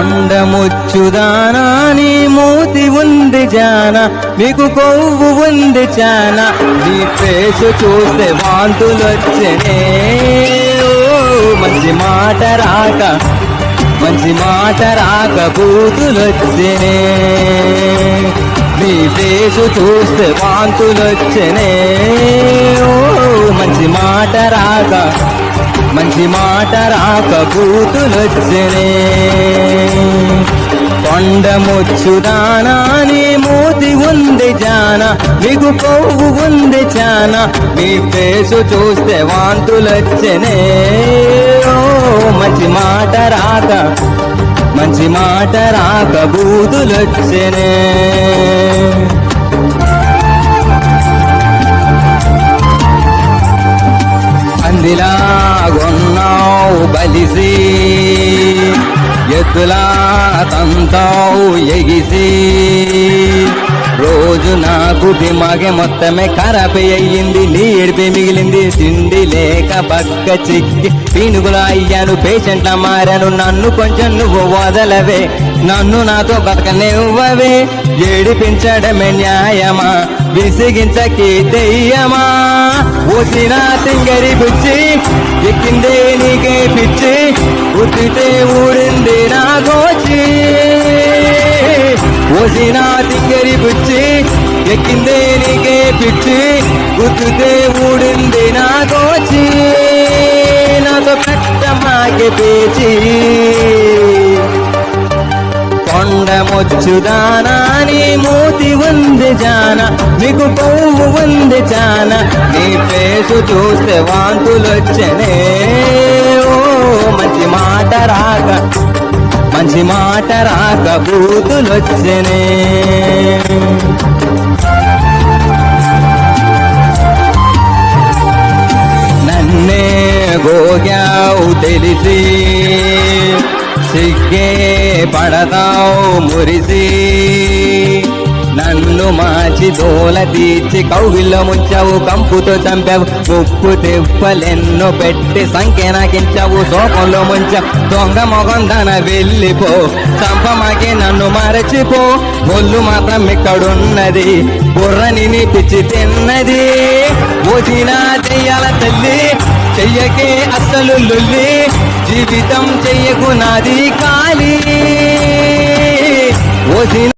కొండముచ్చుదానా నీ మూతి ఉంది జాన మీకు కొవ్వు ఉంది చాన నీ ఫేసు చూస్తే వాంతులొచ్చనే మంచి మాట రాక బూతులొచ్చనే నీ ఫేసు చూస్తే వాంతులొచ్చనే మంచి మాట రాక బూతులొచ్చనే కొండముచ్చుదానా నీ మూతి ఉంది జాన మీకు కొవ్వు ఉంది చాన మీ ఫేసు చూస్తే వాంతులొచ్చనే మంచి మాట రాక బూతులొచ్చనే అందిలాగొన్నావు బలిసి ఎద్దులా తంతావు ఎగిసి రోజు నాకు దిమాగే మొత్తమే ఖరాబ్ అయ్యింది నీ ఏడిపి మిగిలింది తిండి లేక పక్క చిక్కి పీనుగులా అయ్యాను పేషెంట్ల మారాను నన్ను కొంచెం నువ్వు వదలవే నన్ను నాతో బతకనివ్వవే ఏడిపించడమే న్యాయమా విసిగించకి దెయ్యమా ఓసిన తింగరి బుచ్చి ఎక్కిందే నీకే పిచ్చి ఉత్తితే ఊడింది నా గోచి ఓసిన తింగరి బుచ్చి ఎక్కిందే నీకే పిచ్చి ఉత్తితే ఊడింది నా గోచి నాతో పెట్టమాకే పేచి కొండముచ్చుదానా నీ మూతి ఉంది జాన మీకు కొవ్వు ఉంది చాన నీ ఫేసు చూస్తే వాంతులొచ్చనే మంచి మాట రాక బూతులొచ్చనే నన్నే గోగావు తెలిసి సిగ్గే పడతావు మురిసి నన్ను మాచి దోల తీర్చి కౌగిల్లో ముంచావు కంపుతో చంపావు ఉప్పు తిప్పలెన్నో పెట్టి సంఖ్యనాకించావు శోకంలో ముంచావు దొంగ మొగందన వెళ్ళిపో చంపమాకే నన్ను మరచిపో ఒళ్ళు మాత్రం ఇక్కడున్నది బుర్రని నీ పిచ్చి తిన్నది ఓసినా చెయ్యాల తల్లి చెయ్యకే అస్సలు లొల్లి జీవితం చెయ్యకు నాది కాలి ఓసిన